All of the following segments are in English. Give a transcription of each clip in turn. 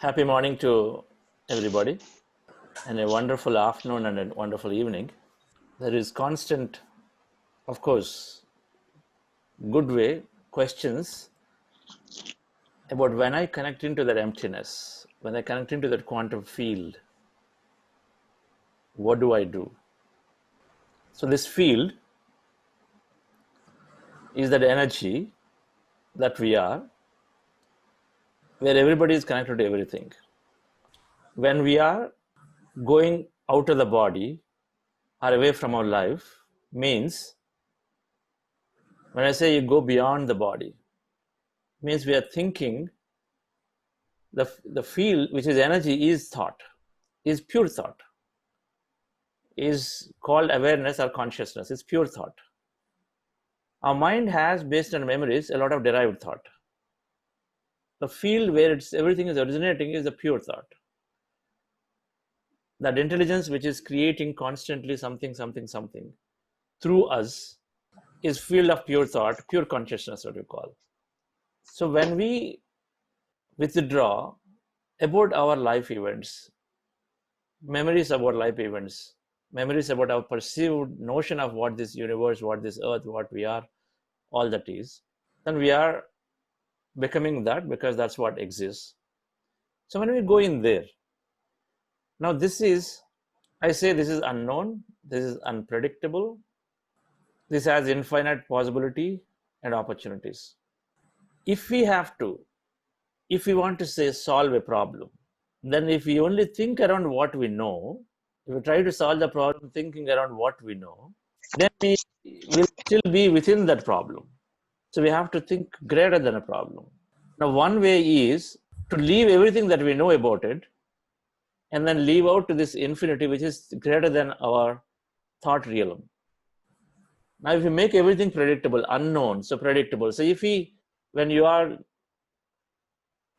Happy morning to everybody, and a wonderful afternoon and a wonderful evening. There is constant, of course, good way questions about when I connect into that emptiness, when I connect into that quantum field, what do I do? So, this field is that energy that we are, where everybody is connected to everything. When we are going out of the body or away from our life, means when I say you go beyond the body, means we are thinking the field, which is energy, is thought, is pure thought, is called awareness or consciousness. It's pure thought. Our mind has, based on memories, a lot of derived thought. The field where everything is originating is the pure thought. That intelligence which is creating constantly something through us is field of pure thought, pure consciousness, what we call. So when we withdraw about our life events, memories about life events, memories about our perceived notion of what this universe, what this earth, what we are, all that is, then we are becoming that because that's what exists. So when we go in there, now this is, I say this is unknown, this is unpredictable, this has infinite possibility and opportunities. If we want to say solve a problem, then if we only think around what we know, if we try to solve the problem thinking around what we know, then we will still be within that problem. So we have to think greater than a problem. Now, one way is to leave everything that we know about it and then leave out to this infinity, which is greater than our thought realm. Now, if we make everything predictable, unknown, so predictable. So when you are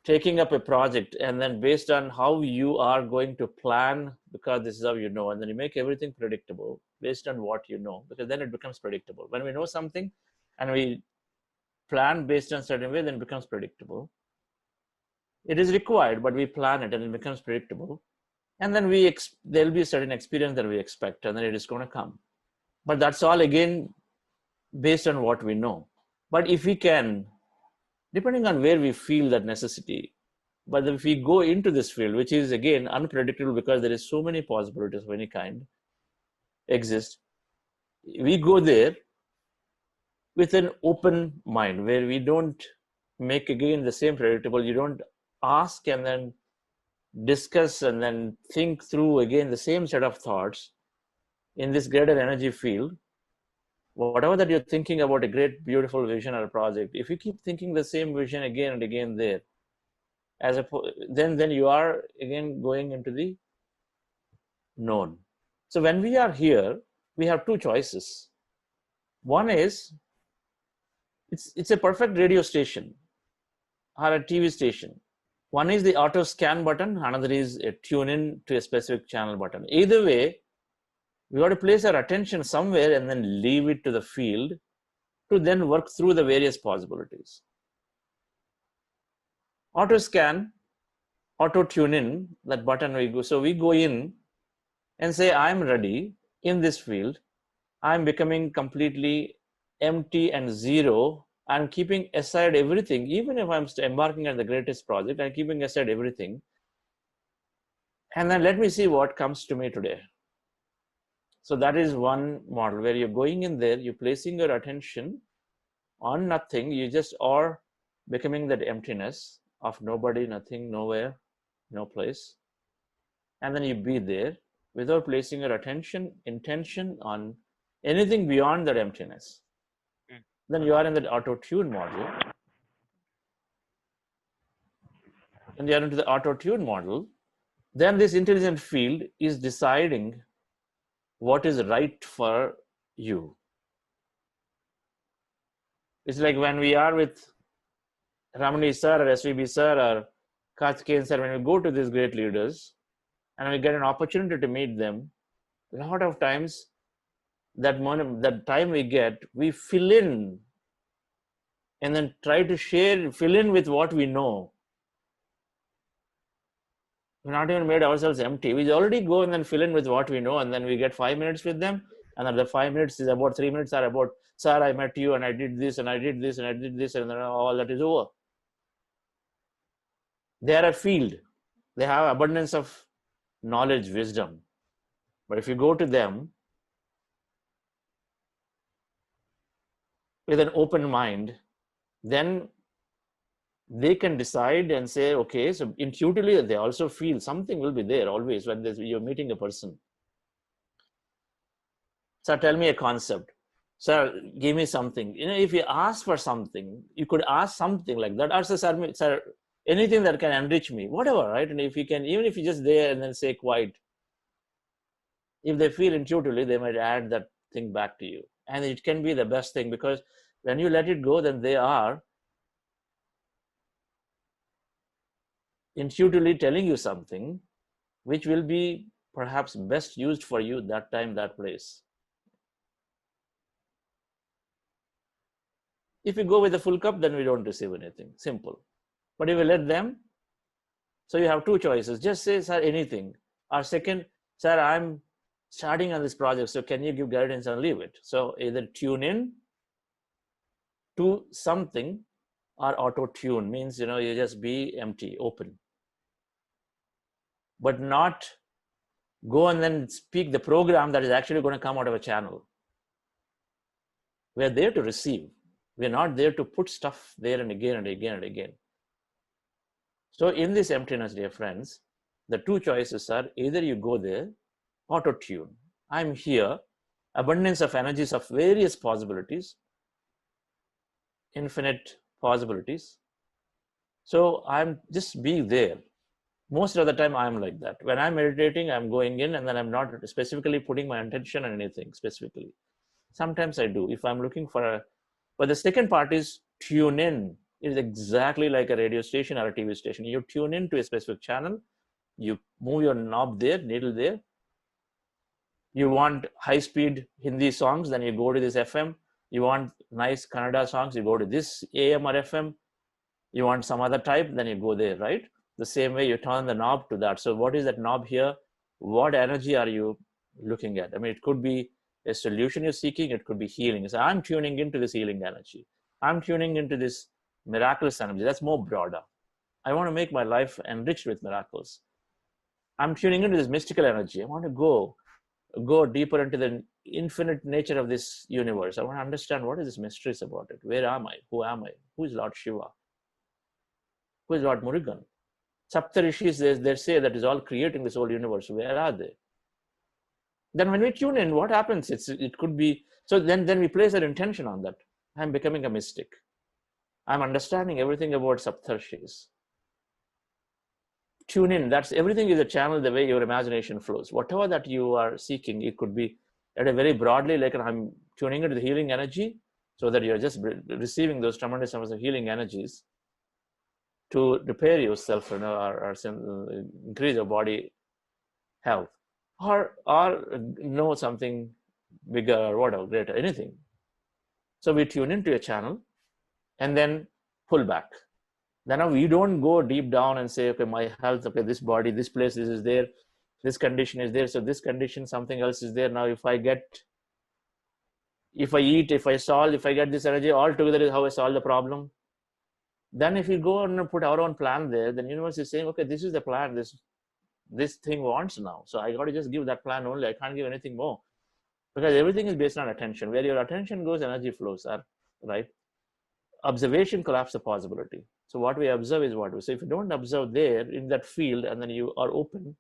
taking up a project and then based on how you are going to plan, because this is how you know, and then you make everything predictable based on what you know, because then it becomes predictable. When we know something and we plan based on a certain way, then it becomes predictable. It is required, but we plan it and it becomes predictable. And then there'll be a certain experience that we expect, and then it is going to come. But that's all again based on what we know. But if we can, depending on where we feel that necessity, but if we go into this field, which is again unpredictable because there is so many possibilities of any kind exist, we go there with an open mind where we don't make again the same predictable. You don't ask and then discuss and then think through again the same set of thoughts in this greater energy field. Whatever that you're thinking about a great beautiful vision or a project, if you keep thinking the same vision again and again there, then you are again going into the known. So when we are here, we have two choices. One is it's a perfect radio station or a TV station. One is the auto scan button, another is a tune in to a specific channel button. Either way, we got to place our attention somewhere and then leave it to the field to then work through the various possibilities. Auto scan, auto tune in, that button we go. So we go in and say, I'm ready in this field. I'm becoming completely empty and zero. I'm keeping aside everything. Even if I'm embarking on the greatest project, I'm keeping aside everything. And then let me see what comes to me today. So that is one model where you're going in there, you're placing your attention on nothing. You just are becoming that emptiness of nobody, nothing, nowhere, no place. And then you be there without placing your intention on anything beyond that emptiness. Then you are in that auto-tune model. When you are into the auto-tune model, then this intelligent field is deciding what is right for you. It's like when we are with Ramani sir or SVB sir or Karthikeyan sir, when we go to these great leaders and we get an opportunity to meet them, a lot of times that time we get, we fill in and then try to fill in with what we know. We've not even made ourselves empty. We already go and then fill in with what we know, and then we get 5 minutes with them. And then the 5 minutes is about 3 minutes are about, sir, I met you and I did this and I did this and I did this, and then all that is over. They are a field. They have abundance of knowledge, wisdom. But if you go to them with an open mind, then they can decide and say, okay, so intuitively they also feel something will be there always when you're meeting a person. Sir, tell me a concept. Sir, give me something. If you ask for something, you could ask something like that. Or sir, anything that can enrich me, whatever, right? And if you can, even if you're just there and then say quiet, if they feel intuitively, they might add that thing back to you. And it can be the best thing, because when you let it go, then they are intuitively telling you something which will be perhaps best used for you that time, that place. If we go with a full cup, then we don't receive anything. Simple. But if we let them, so you have two choices. Just say, sir, anything. Or second, sir, I'm starting on this project, so can you give guidance and leave it? So either tune in to something, or auto tune means, you just be empty, open. But not go and then speak the program that is actually going to come out of a channel. We're there to receive. We're not there to put stuff there and again and again and again. So in this emptiness, dear friends, the two choices are either you go there, auto tune. I'm here, abundance of energies of various possibilities, infinite possibilities. So I'm just being there. Most of the time I'm like that. When I'm meditating, I'm going in and then I'm not specifically putting my attention on anything specifically. Sometimes I do. If I'm looking for but the second part is tune in. It is exactly like a radio station or a TV station. You tune in to a specific channel, you move your knob there, needle there. You want high-speed Hindi songs, then you go to this FM. You want nice Kannada songs, you go to this AM or FM. You want some other type, then you go there, right? The same way you turn the knob to that. So what is that knob here? What energy are you looking at? I mean, it could be a solution you're seeking, it could be healing. So I'm tuning into this healing energy. I'm tuning into this miraculous energy. That's more broader. I want to make my life enriched with miracles. I'm tuning into this mystical energy. I want to go deeper into the infinite nature of this universe. I want to understand what is this mysteries about it. Where am I? Who am I? Who is Lord Shiva? Who is Lord Murugan? Saptarishis, they say that is all creating this whole universe. Where are they? Then when we tune in, what happens? It could be, so then we place our intention on that. I'm becoming a mystic. I'm understanding everything about Saptarshis. Tune in. That's everything is a channel the way your imagination flows. Whatever that you are seeking, it could be at a very broadly, like I'm tuning into the healing energy, so that you're just receiving those tremendous amounts of healing energies to repair yourself, or increase your body health, or know something bigger or whatever, greater, anything. So we tune into a channel and then pull back. Then we don't go deep down and say, okay, my health, okay, this body, this place, this is there, this condition is there, so this condition, something else is there. Now if I eat, if I solve, if I get this energy, all together is how I solve the problem. Then if we go and put our own plan there, then universe is saying, okay, this is the plan this thing wants now. So I got to just give that plan only. I can't give anything more, because everything is based on attention. Where your attention goes, energy flows, right? Observation collapses the possibility. So what we observe is what we say. If you don't observe there in that field, and then you are open,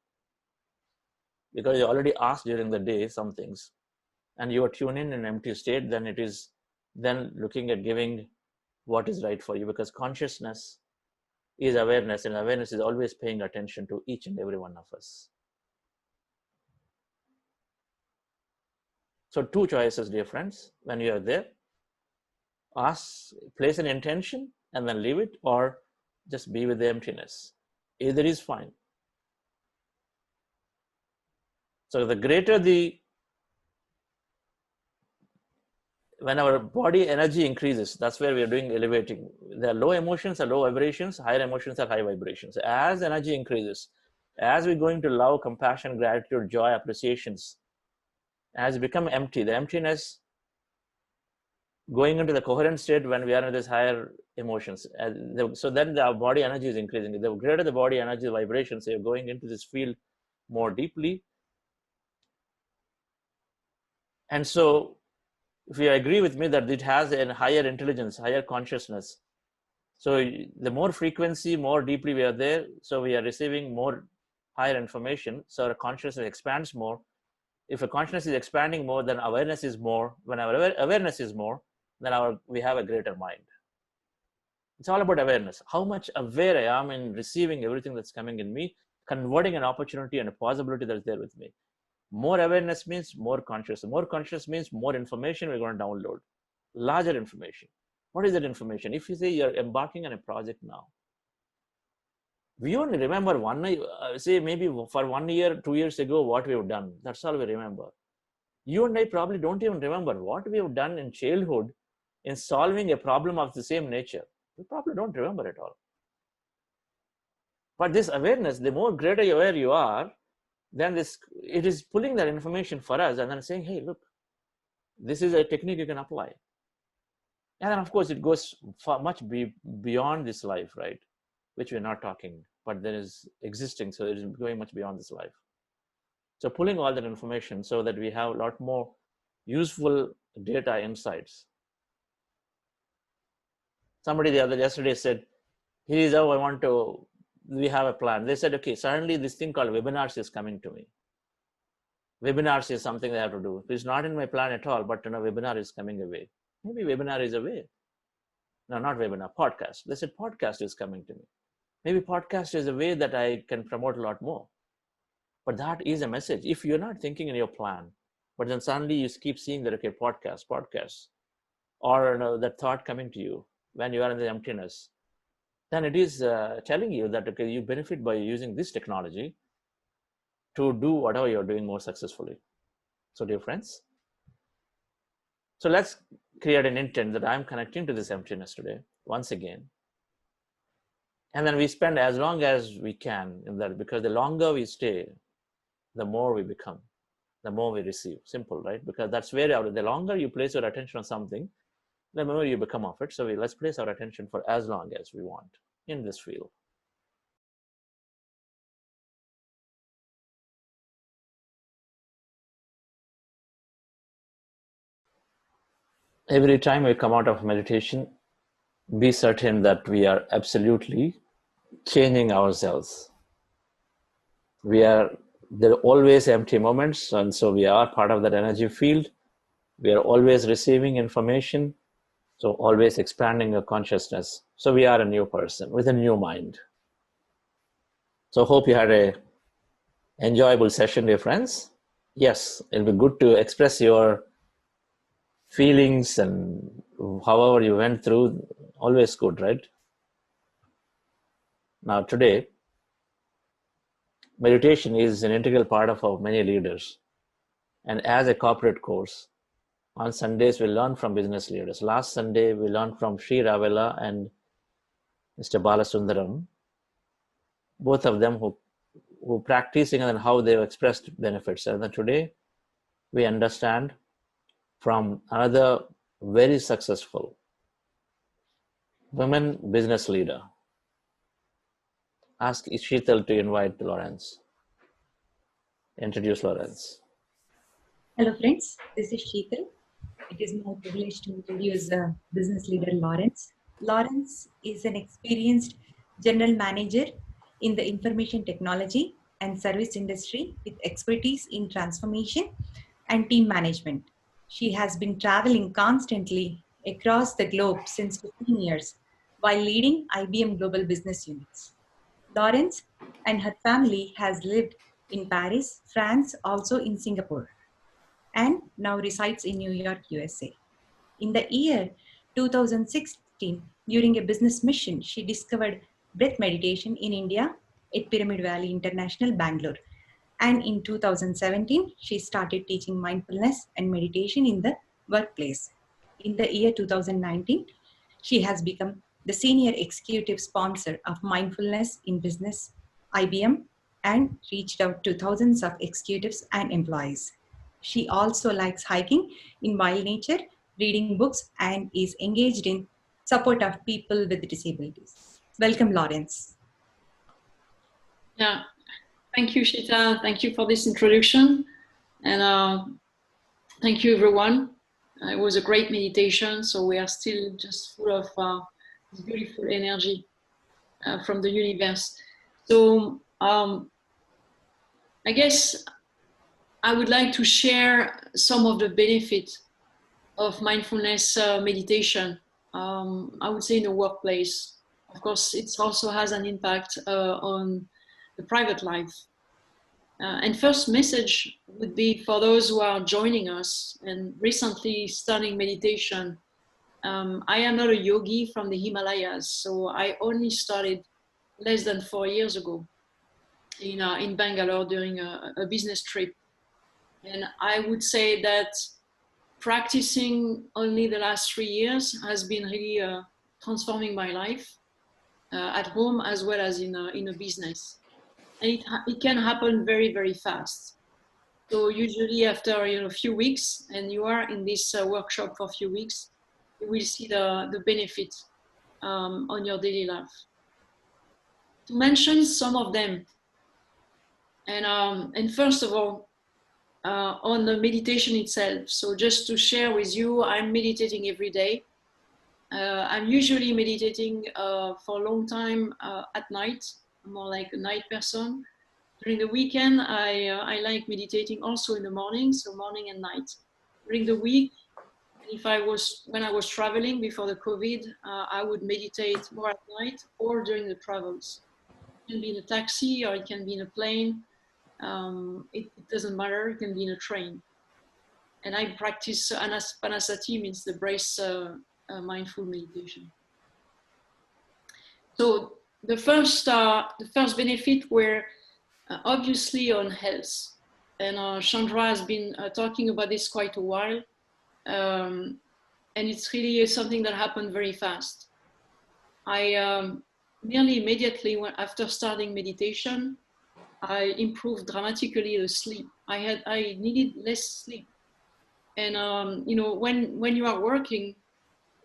because you already asked during the day some things, and you are tuned in an empty state, then it is then looking at giving what is right for you, because consciousness is awareness, and awareness is always paying attention to each and every one of us. So two choices, dear friends, when you are there. Place an intention and then leave it, or just be with the emptiness. Either is fine. So the greater when our body energy increases, that's where we are doing elevating. There are low emotions are low vibrations, higher emotions are high vibrations. As energy increases, As we go into love, compassion, gratitude, joy, appreciations, as we become empty, the emptiness going into the coherent state when we are in this higher emotions. So then our body energy is increasing. The greater the body energy, the vibrations, so you're going into this field more deeply. And so if you agree with me that it has a higher intelligence, higher consciousness, so the more frequency, more deeply we are there, so we are receiving more higher information, so our consciousness expands more. If a consciousness is expanding more, then awareness is more. When our awareness is more, then we have a greater mind. It's all about awareness. How much aware I am in receiving everything that's coming in me, converting an opportunity and a possibility that's there with me. More awareness means more conscious. More conscious means more information we're going to download, larger information. What is that information? If you say you're embarking on a project now, we only remember say maybe for 1 year, 2 years ago, what we've done. That's all we remember. You and I probably don't even remember what we have done in childhood in solving a problem of the same nature. We probably don't remember it all. But this awareness, the more greater aware you are, then it is pulling that information for us and then saying, hey, look, this is a technique you can apply. And then, of course, it goes much beyond this life, right? Which we're not talking, but there is existing. So it is going much beyond this life. So pulling all that information so that we have a lot more useful data insights. Somebody yesterday said, here's how we have a plan. They said, okay, suddenly this thing called webinars is coming to me. Webinars is something they have to do. It's not in my plan at all, but webinar is coming away. Maybe webinar is away. No, not webinar, podcast. They said podcast is coming to me. Maybe podcast is a way that I can promote a lot more. But that is a message. If you're not thinking in your plan, but then suddenly you keep seeing that, okay, podcast, or that thought coming to you when you are in the emptiness, then it is telling you that, okay, you benefit by using this technology to do whatever you're doing more successfully. So, dear friends, so let's create an intent that I'm connecting to this emptiness today, once again. And then we spend as long as we can in that, because the longer we stay, the more we become, the more we receive. Simple, right? Because that's where the longer you place your attention on something, the more you become of it. So let's place our attention for as long as we want in this field. Every time we come out of meditation, be certain that we are absolutely changing ourselves. There are always empty moments, and so we are part of that energy field. We are always receiving information, so always expanding your consciousness. So we are a new person with a new mind. So hope you had a enjoyable session, dear friends. Yes, it'll be good to express your feelings and however you went through, always good, right? Now today, meditation is an integral part of many leaders. And as a corporate course, on Sundays we learn from business leaders. Last Sunday we learned from Sri Ravela and Mr. Balasundaram, both of them who practicing and how they've expressed benefits. And then today we understand from another very successful women business leader. Ask Sheetal to invite Lawrence. Introduce Lawrence. Hello friends, this is Sheetal. It is my privilege to introduce business leader Lawrence. Lawrence is an experienced general manager in the information technology and service industry with expertise in transformation and team management. She has been traveling constantly across the globe since 15 years while leading IBM global business units. Lawrence and her family has lived in Paris, France, also in Singapore, and now resides in New York, USA. In the year 2016, during a business mission, she discovered breath meditation in India at Pyramid Valley International, Bangalore. And in 2017, she started teaching mindfulness and meditation in the workplace. In the year 2019, she has become the senior executive sponsor of mindfulness in business, IBM, and reached out to thousands of executives and employees. She also likes hiking in wild nature, reading books, and is engaged in support of people with disabilities. Welcome, Lawrence. Yeah, thank you, Shita. Thank you for this introduction. And thank you, everyone. It was a great meditation. So we are still just full of this beautiful energy from the universe. So I guess I would like to share some of the benefits of mindfulness meditation. I would say in the workplace. Of course, it also has an impact on the private life. And first message would be for those who are joining us and recently starting meditation. I am not a yogi from the Himalayas, so I only started less than 4 years ago in Bangalore during a business trip. And I would say that practicing only the last 3 years has been really transforming my life at home as well as in a business. And it can happen very, very fast. So usually after a few weeks, and you are in this workshop for a few weeks, you will see the benefit on your daily life. To mention some of them, and first of all, on the meditation itself. So just to share with you, I'm meditating every day. I'm usually meditating for a long time at night. I'm more like a night person. During the weekend, I like meditating also in the morning, so morning and night. During the week, when I was traveling before the COVID, I would meditate more at night or during the travels. It can be in a taxi or it can be in a plane. It doesn't matter. It can be in a train. And I practice Anapanasati, means the brace mindful meditation. So the first benefit were obviously on health. And Chandra has been talking about this quite a while. And it's really something that happened very fast. I nearly immediately, after starting meditation, I improved dramatically the sleep. I needed less sleep. And when you are working,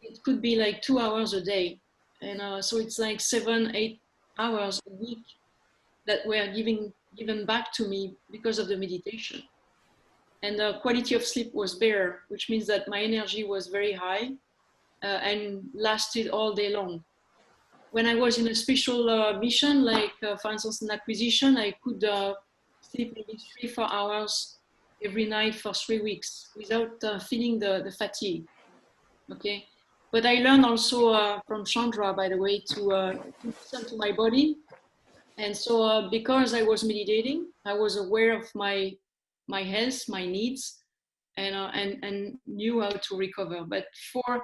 it could be like 2 hours a day. And so it's like 7-8 hours a week that were given back to me because of the meditation. And the quality of sleep was better, which means that my energy was very high and lasted all day long. When I was in a special mission, like for instance an acquisition, I could sleep maybe 3-4 hours every night for 3 weeks without feeling the fatigue. Okay, but I learned also from Chandra, by the way, to listen to my body. And so because I was meditating, I was aware of my health, my needs, and knew how to recover. But for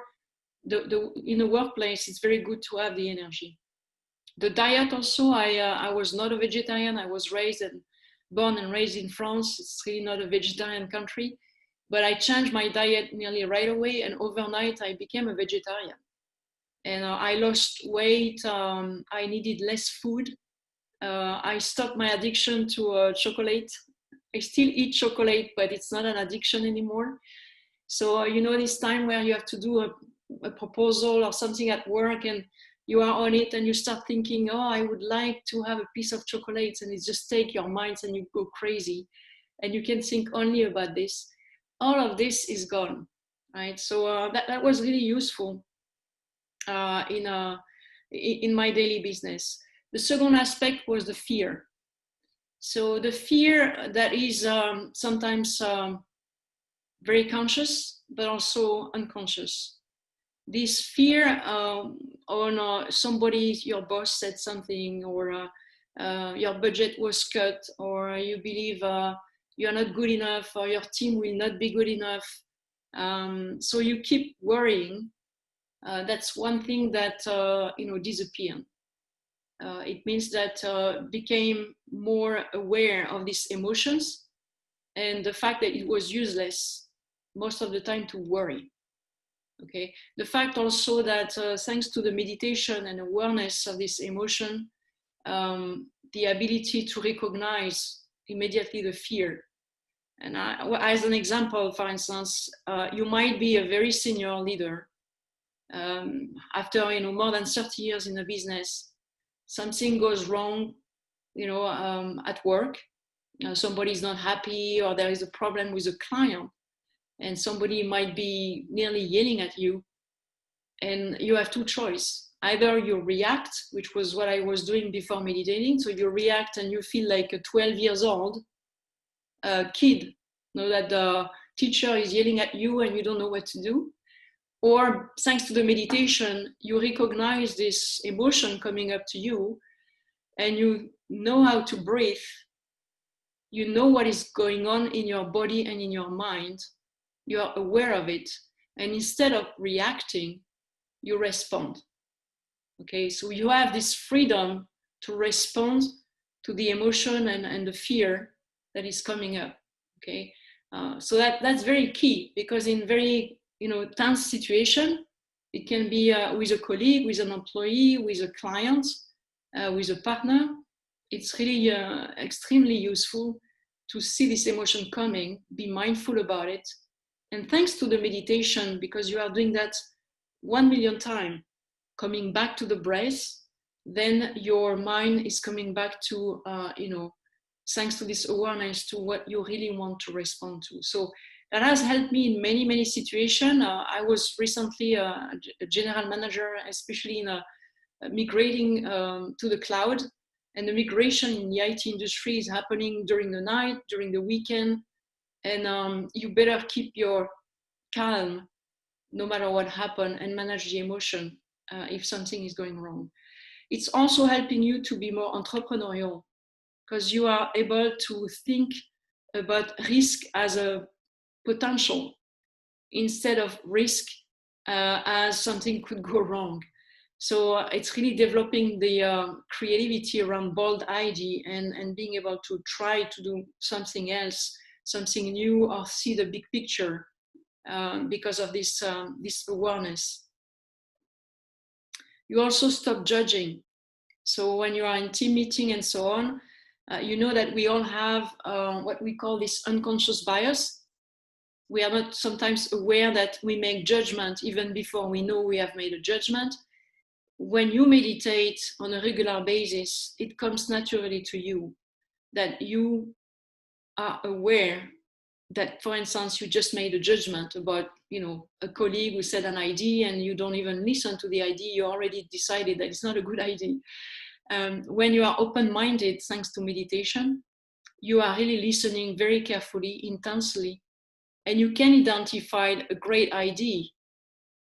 in the workplace, it's very good to have the energy. The diet also, I was not a vegetarian. I was born and raised in France. It's really not a vegetarian country. But I changed my diet nearly right away, and overnight I became a vegetarian. And I lost weight. I needed less food. I stopped my addiction to chocolate. I still eat chocolate, but it's not an addiction anymore. So this time where you have to do a proposal or something at work, and you are on it, and you start thinking, oh, I would like to have a piece of chocolate, and it just takes your minds and you go crazy, and you can think only about this. All of this is gone, right? So that was really useful in my daily business. The second aspect was the fear. So the fear that is sometimes very conscious, but also unconscious. This fear on somebody, your boss said something, or your budget was cut, or you believe you're not good enough, or your team will not be good enough. So you keep worrying. That's one thing that disappeared. It means that became more aware of these emotions and the fact that it was useless most of the time to worry. Okay, the fact also that thanks to the meditation and awareness of this emotion, the ability to recognize immediately the fear. And as an example, for instance, you might be a very senior leader. After more than 30 years in a business, something goes wrong, at work. Somebody's not happy, or there is a problem with a client, and somebody might be nearly yelling at you, and you have two choices. Either you react, which was what I was doing before meditating. So you react and you feel like a 12 years old kid, that the teacher is yelling at you and you don't know what to do. Or thanks to the meditation, you recognize this emotion coming up to you and you know how to breathe. You know what is going on in your body and in your mind. You are aware of it. And instead of reacting, you respond. Okay, so you have this freedom to respond to the emotion and the fear that is coming up. Okay, so that's very key, because in very tense situation, it can be with a colleague, with an employee, with a client, with a partner. It's really extremely useful to see this emotion coming, be mindful about it, and thanks to the meditation, because you are doing that 1 million times, coming back to the breath, then your mind is coming back to, thanks to this awareness, to what you really want to respond to. So that has helped me in many, many situations. I was recently a general manager, especially in migrating to the cloud. And the migration in the IT industry is happening during the night, during the weekend. And you better keep your calm no matter what happens, and manage the emotion if something is going wrong. It's also helping you to be more entrepreneurial, because you are able to think about risk as a potential instead of risk as something could go wrong. So it's really developing the creativity around bold idea and being able to try to do something else, something new, or see the big picture because of this awareness. You also stop judging. So when you are in team meeting and so on, you know that we all have what we call this unconscious bias. We are not sometimes aware that we make judgment even before we know we have made a judgment. When you meditate on a regular basis, it comes naturally to you that you are aware that, for instance, you just made a judgment about, a colleague who said an idea, and you don't even listen to the idea. You already decided that it's not a good idea. When you are open-minded, thanks to meditation, you are really listening very carefully, intensely, and you can identify a great idea,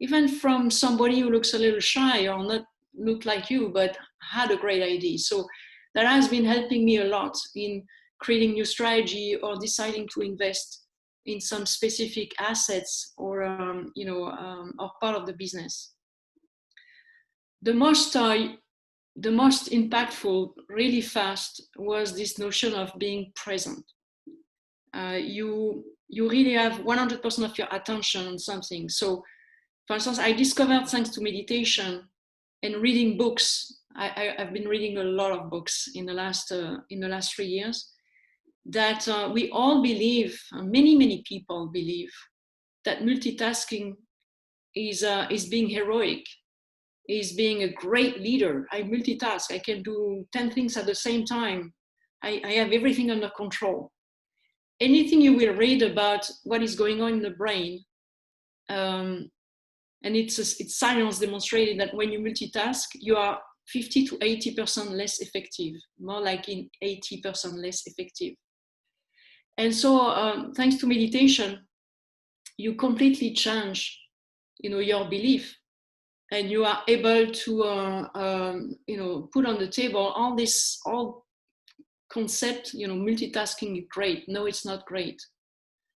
even from somebody who looks a little shy or not look like you, but had a great idea. So that has been helping me a lot in creating new strategy or deciding to invest in some specific assets or part of the business. The most impactful, really fast, was this notion of being present. You really have 100% of your attention on something. So, for instance, I discovered, thanks to meditation and reading books, I've been reading a lot of books in the last 3 years, that we all believe, many people believe, that multitasking is being heroic, is being a great leader. I multitask, I can do 10 things at the same time. I have everything under control. Anything you will read about what is going on in the brain, and it's science demonstrated that when you multitask, you are 50 to 80% less effective, more like in 80% less effective. And so thanks to meditation, you completely change, your belief, and you are able to, put on the table all concept, multitasking is great. No, it's not great.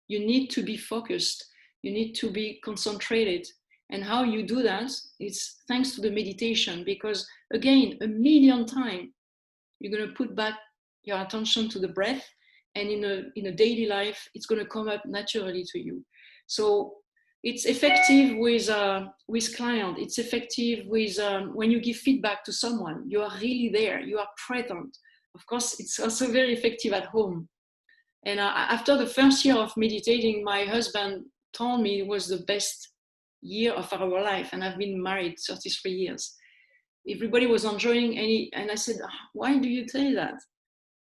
You need to be focused. You need to be concentrated. And how you do that is thanks to the meditation, because again, 1 million times, you're going to put back your attention to the breath, and in a daily life, it's going to come up naturally to you. So it's effective with client. It's effective with when you give feedback to someone. You are really there. You are present. of course, it's also very effective at home. And after the first year of meditating, my husband told me it was the best year of our life. And I've been married 33 years. Everybody was enjoying, and I said, why do you say that?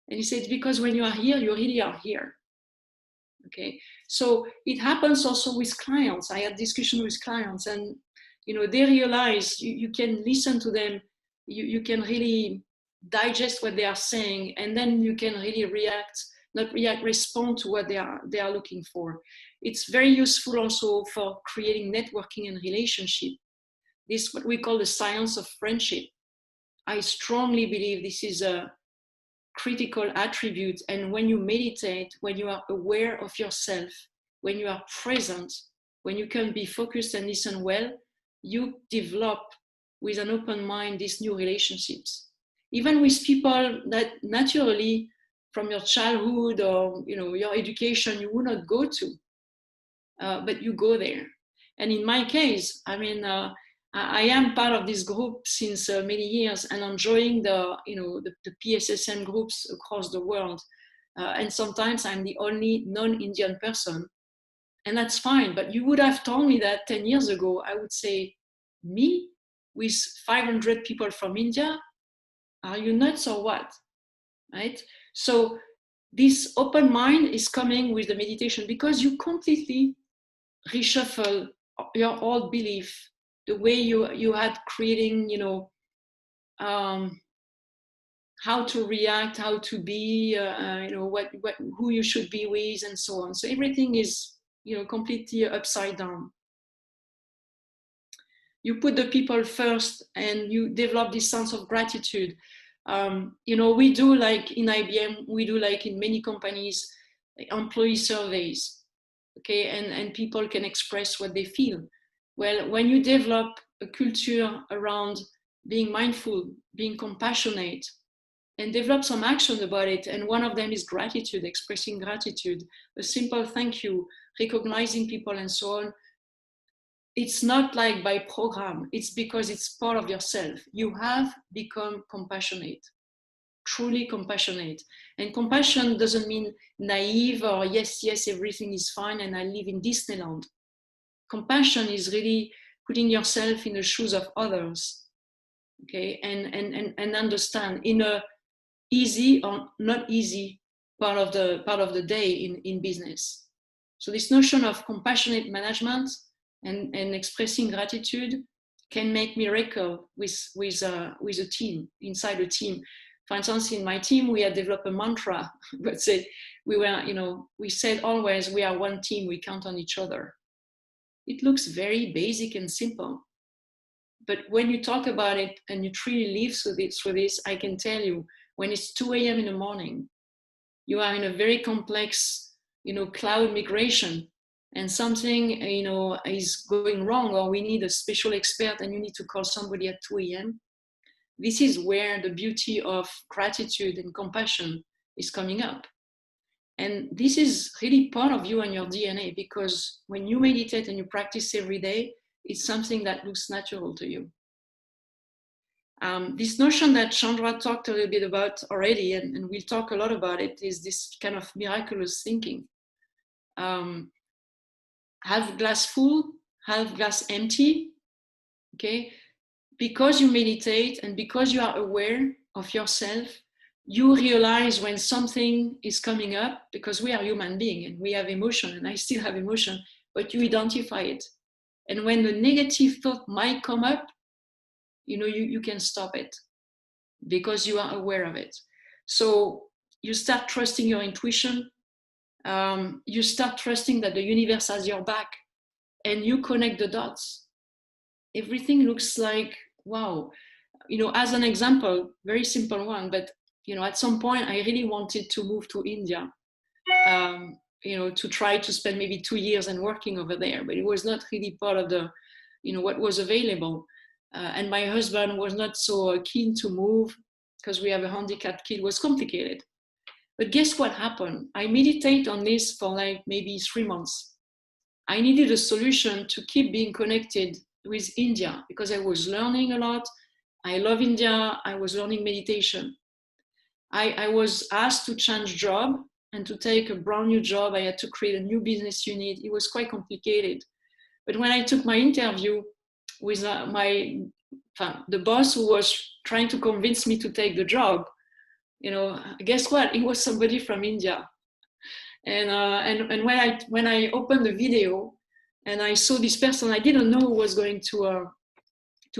And he said, because when you are here, you really are here. Okay, so it happens also with clients. I had discussion with clients, and they realize you can listen to them, you can really digest what they are saying, and then you can really respond to what they are looking for. It's very useful also for creating networking and relationship. This is what we call the science of friendship. I strongly believe this is a critical attribute. And when you meditate, when you are aware of yourself, when you are present, when you can be focused and listen well, you develop with an open mind these new relationships. Even with people that naturally from your childhood or your education you would not go to, but you go there. And in my case, I am part of this group since many years and enjoying the PSSM groups across the world. And sometimes I'm the only non-Indian person, and that's fine. But you would have told me that 10 years ago, I would say, me with 500 people from India, are you nuts or what? Right? So this open mind is coming with the meditation because you completely reshuffle your old belief, the way you had creating, how to react, how to be, who you should be with, and so on. So everything is, completely upside down. You put the people first, and you develop this sense of gratitude. We do like in IBM, we do like in many companies, employee surveys. Okay, and people can express what they feel. Well, when you develop a culture around being mindful, being compassionate, and develop some action about it, and one of them is gratitude, expressing gratitude, a simple thank you, recognizing people, and so on. It's not like by program, it's because it's part of yourself. You have become compassionate, truly compassionate. And compassion doesn't mean naive or yes, everything is fine and I live in Disneyland. Compassion is really putting yourself in the shoes of others, okay, and understand in a easy or not easy part of the day in business. So this notion of compassionate management and expressing gratitude can make miracle with a team, inside a team. For instance, in my team, we had developed a mantra. Let's say we said always, we are one team, we count on each other. It looks very basic and simple. But when you talk about it and you truly live through this, I can tell you, when it's 2 a.m. in the morning, you are in a very complex, cloud migration, and something, is going wrong, or we need a special expert and you need to call somebody at 2 a.m. This is where the beauty of gratitude and compassion is coming up. And this is really part of you and your DNA, because when you meditate and you practice every day, it's something that looks natural to you. This notion that Chandra talked a little bit about already, and we'll talk a lot about it, is this kind of miraculous thinking. Half glass full, half glass empty, okay? Because you meditate and because you are aware of yourself, you realize when something is coming up, because we are human beings and we have emotion, and I still have emotion, but you identify it. And when the negative thought might come up, you can stop it because you are aware of it. So you start trusting your intuition. You start trusting that the universe has your back, and you connect the dots. Everything looks like, wow. As an example, very simple one, but at some point I really wanted to move to India, to try to spend maybe 2 years and working over there, but it was not really part of the, what was available. And my husband was not so keen to move because we have a handicapped kid. It was complicated. But guess what happened? I meditate on this for like maybe 3 months. I needed a solution to keep being connected with India because I was learning a lot. I love India. I was learning meditation. I was asked to change job and to take a brand new job. I had to create a new business unit. It was quite complicated. But when I took my interview with the boss who was trying to convince me to take the job, guess what? It was somebody from India. And when I opened the video and I saw this person, I didn't know who was going to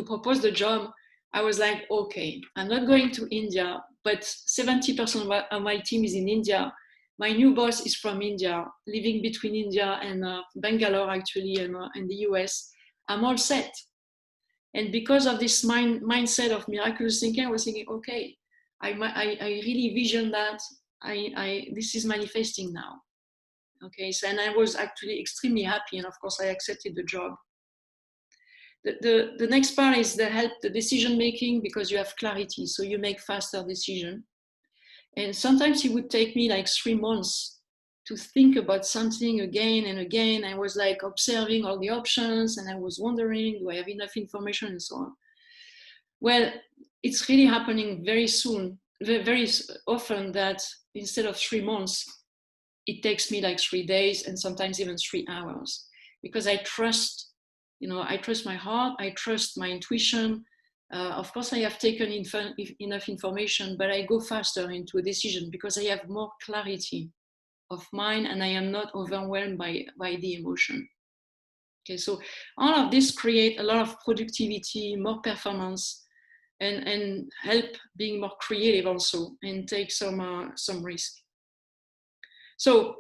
propose the job. I was like, okay, I'm not going to India, but 70% of my team is in India. My new boss is from India, living between India and Bangalore, actually, and the US. I'm all set. And because of this mindset of miraculous thinking, I was thinking, okay, I really vision that this is manifesting now. Okay, so and I was actually extremely happy, and of course I accepted the job. The next part is the decision making, because you have clarity, so you make faster decision. And sometimes it would take me like 3 months to think about something again and again. I was like observing all the options, and I was wondering, do I have enough information, and so on. Well, it's really happening very soon, very often, that instead of 3 months, it takes me like 3 days and sometimes even 3 hours, because I trust, I trust my heart, I trust my intuition. Of course, I have taken enough information, but I go faster into a decision because I have more clarity of mind and I am not overwhelmed by the emotion. Okay, so all of this create a lot of productivity, more performance, and help being more creative also, and take some risk. So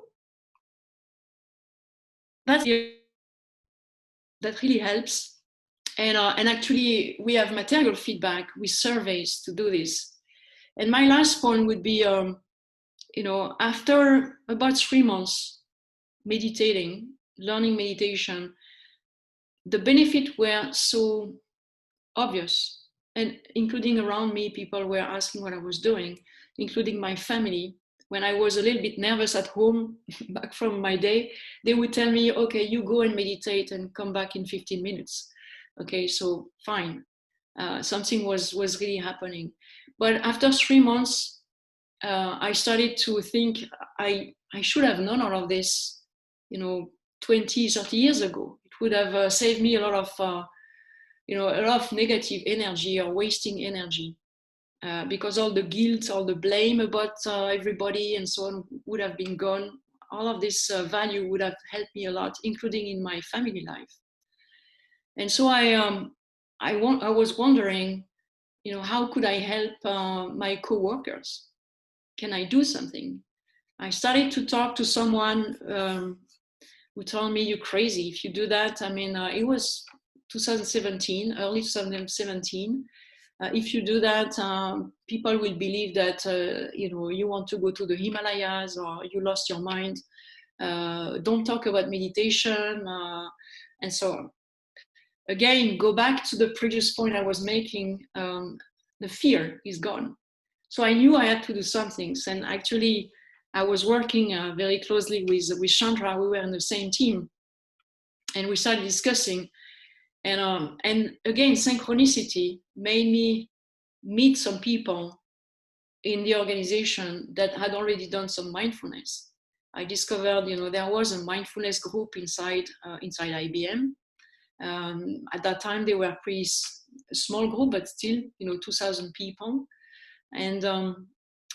that really helps. And actually, we have material feedback with surveys to do this. And my last point would be, after about 3 months meditating, learning meditation, the benefits were so obvious. And including around me, people were asking what I was doing, including my family. When I was a little bit nervous at home, back from my day, they would tell me, okay, you go and meditate and come back in 15 minutes. Okay, so fine. Something was really happening. But after 3 months, I started to think I should have known all of this, 20, 30 years ago. It would have saved me a lot of negative energy or wasting energy. Because all the guilt, all the blame about everybody and so on would have been gone. All of this value would have helped me a lot, including in my family life. And so I was wondering, how could I help my co-workers? Can I do something? I started to talk to someone who told me, you're crazy if you do that. I mean, it was 2017, early 2017. If you do that, people will believe that you want to go to the Himalayas or you lost your mind. Don't talk about meditation and so on. Again, go back to the previous point I was making. The fear is gone. So I knew I had to do some things. And actually, I was working very closely with Chandra. We were in the same team, and we started discussing. And again, synchronicity made me meet some people in the organization that had already done some mindfulness. I discovered, there was a mindfulness group inside IBM. At that time, they were pretty small group, but still, 2,000 people. And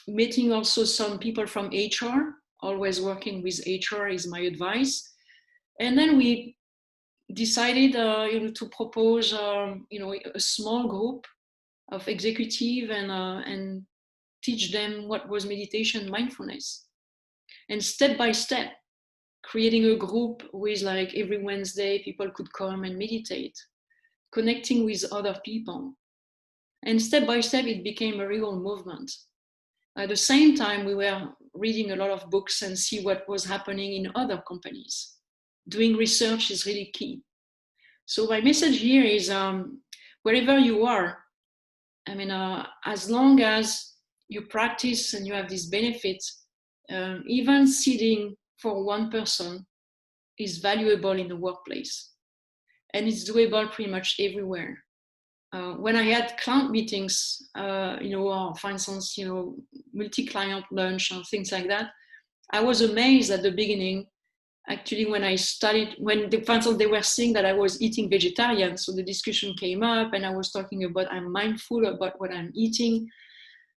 meeting also some people from HR, always working with HR is my advice. And then we decided to propose a small group of executive and teach them what was meditation, mindfulness, and step by step creating a group with, like, every Wednesday people could come and meditate, connecting with other people, and step by step it became a real movement. At the same time, we were reading a lot of books and see what was happening in other companies. Doing research is really key. So my message here is, wherever you are, I mean, as long as you practice and you have these benefits, even sitting for one person is valuable in the workplace. And it's doable pretty much everywhere. when I had client meetings, or for instance, multi-client lunch and things like that, I was amazed at the beginning. Actually, when I started, for instance, they were saying that I was eating vegetarian, so the discussion came up, and I was talking about I'm mindful about what I'm eating.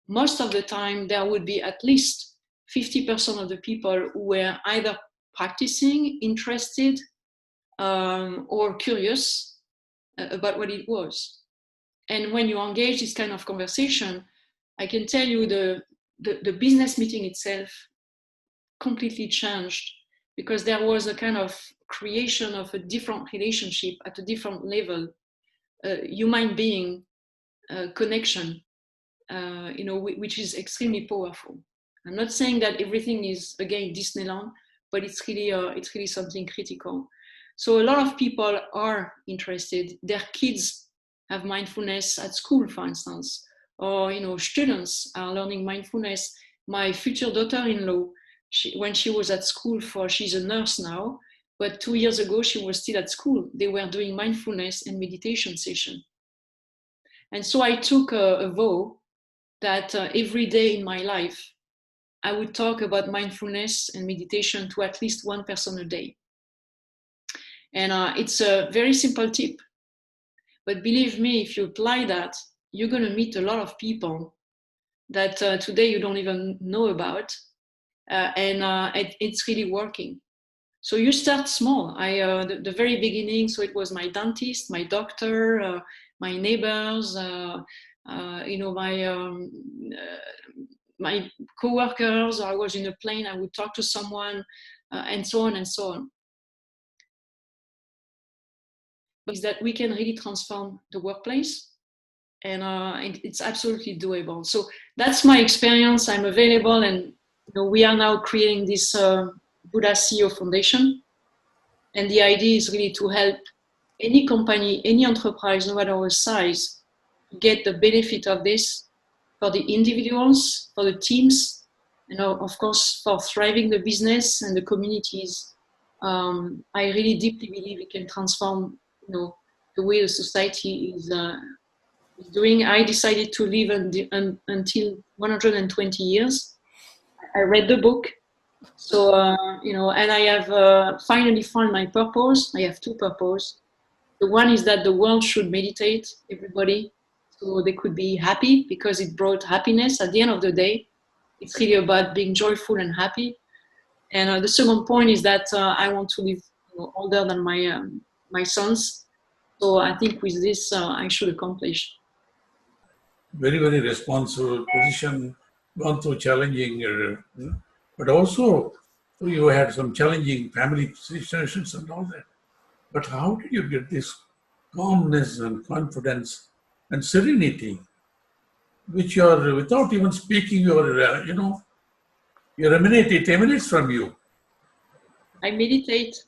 Most of the time, there would be at least 50% of the people who were either practicing, interested, or curious about what it was. And when you engage this kind of conversation, I can tell you the business meeting itself completely changed, because there was a kind of creation of a different relationship at a different level, human being connection, which is extremely powerful. I'm not saying that everything is again Disneyland, but it's really something critical. So a lot of people are interested. Their kids have mindfulness at school, for instance, or students are learning mindfulness. My future daughter-in-law, when she was at school she's a nurse now, but 2 years ago she was still at school. They were doing mindfulness and meditation session. And so I took a vow that every day in my life, I would talk about mindfulness and meditation to at least one person a day. And it's a very simple tip. But believe me, if you apply that, you're going to meet a lot of people that today you don't even know about. It's really working. So you start small. The very beginning, so it was my dentist, my doctor, my neighbors, my co-workers. I was in a plane, I would talk to someone, and so on and so on. Is that we can really transform the workplace, and it's absolutely doable. So that's my experience. I'm available, and we are now creating this Buddha CEO Foundation, and the idea is really to help any company, any enterprise, no matter what size, get the benefit of this for the individuals, for the teams, of course, for thriving the business and the communities. I really deeply believe it can transform, the way the society is doing. I decided to live until 120 years. I read the book. So, and I have finally found my purpose. I have two purposes. The one is that the world should meditate, everybody, so they could be happy, because it brought happiness. At the end of the day, it's really about being joyful and happy. And the second point is that I want to live older than my sons. So I think with this, I should accomplish. Very, very responsible position, gone through challenging, but also you had some challenging family situations and all that. But how did you get this calmness and confidence and serenity, which you are, without even speaking, it emanates from you? I meditate.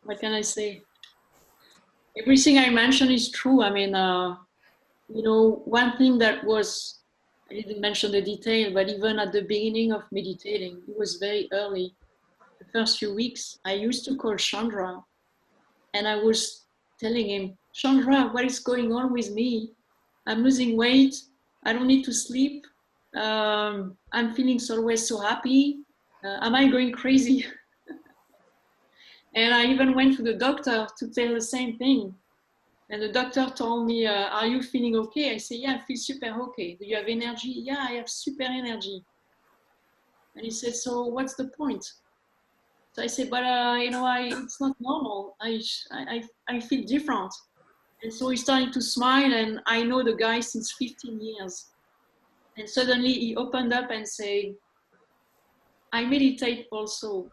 What can I say? Everything I mentioned is true. I mean, one thing that was, I didn't mention the detail, but even at the beginning of meditating, it was very early. The first few weeks, I used to call Chandra, and I was telling him, Chandra, what is going on with me? I'm losing weight. I don't need to sleep. I'm feeling always so happy. Am I going crazy? And I even went to the doctor to tell the same thing. And the doctor told me, are you feeling okay? I said, yeah, I feel super okay. Do you have energy? Yeah, I have super energy. And he said, so what's the point? So I said, but it's not normal. I feel different. And so he started to smile, and I know the guy since 15 years. And suddenly he opened up and said, I meditate also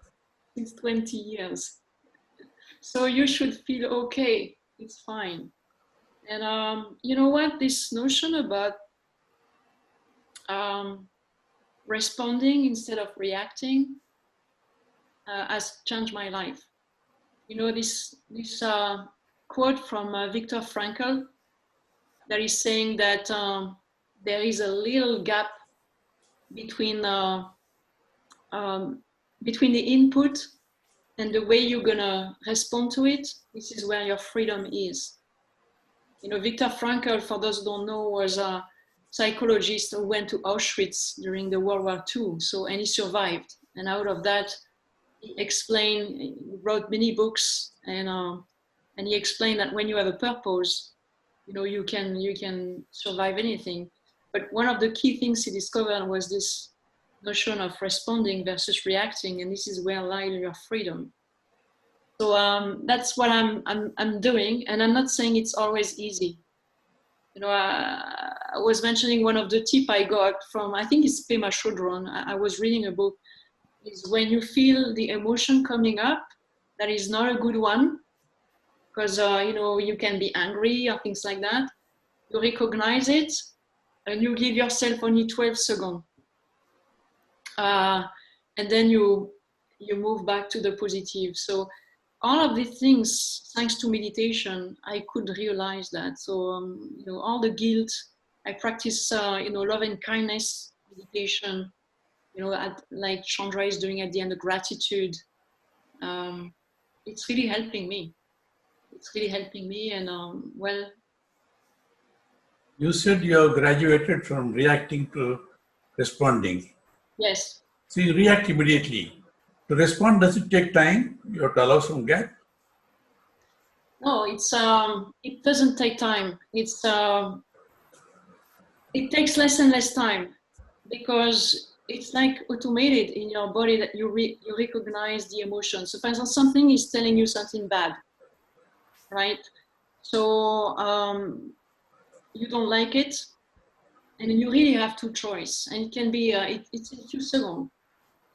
since 20 years. So you should feel okay. It's fine. And you know what? This notion about responding instead of reacting has changed my life. This quote from Viktor Frankl that is saying that there is a little gap between the input and the way you're gonna respond to it. This is where your freedom is. Viktor Frankl, for those who don't know, was a psychologist who went to Auschwitz during the World War II. And he survived. And out of that, he wrote many books, and he explained that when you have a purpose, you can survive anything. But one of the key things he discovered was this notion of responding versus reacting, and this is where lies your freedom. So that's what I'm doing, and I'm not saying it's always easy. I was mentioning one of the tips I got from, I think it's Pema Chodron. I was reading a book. Is when you feel the emotion coming up, that is not a good one, because you can be angry or things like that. You recognize it, and you give yourself only 12 seconds, and then you move back to the positive. So all of these things, thanks to meditation, I could realize that. So all the guilt, I practice love and kindness meditation. Like Chandra is doing at the end, the gratitude. It's really helping me. And well. You said you have graduated from reacting to responding. Yes. So you react immediately. To respond, does it take time? You have to allow some gap? No, it doesn't take time. It takes less and less time, because it's like automated in your body that you recognize the emotion. So for example, something is telling you something bad, right? So you don't like it, and you really have two choices, and it can be it's a few seconds.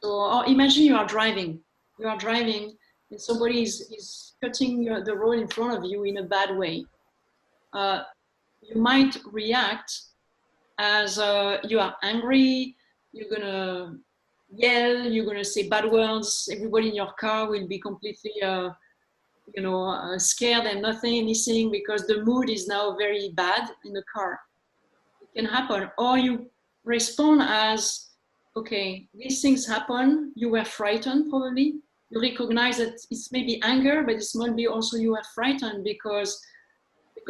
So or imagine you are driving, and somebody is cutting the road in front of you in a bad way. You might react as you are angry, you're gonna yell, you're gonna say bad words, everybody in your car will be completely scared and nothing missing, because the mood is now very bad in the car. It can happen. Or you respond as, okay, these things happen, you were frightened probably, you recognize that it's maybe anger, but it's maybe also you were frightened because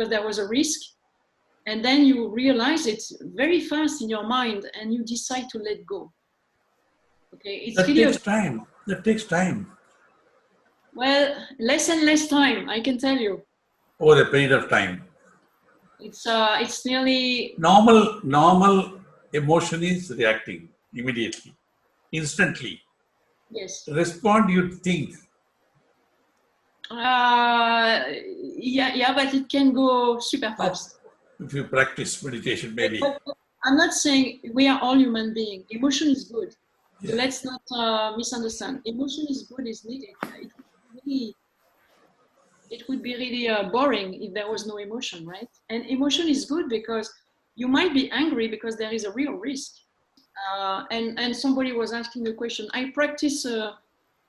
there was a risk. And then you realize it very fast in your mind, and you decide to let go. Okay, it's that really takes time. That takes time. Well, less and less time, I can tell you. Over a period of time. It's nearly Normal emotion is reacting immediately, instantly. yes. Respond, you think. Yeah, but it can go super fast. If you practice meditation, maybe. But I'm not saying we are all human beings. Emotion is good. Yeah. So let's not misunderstand. Emotion is good, is needed. It would be really boring if there was no emotion, right? And emotion is good because you might be angry because there is a real risk. And somebody was asking the question. I practice, the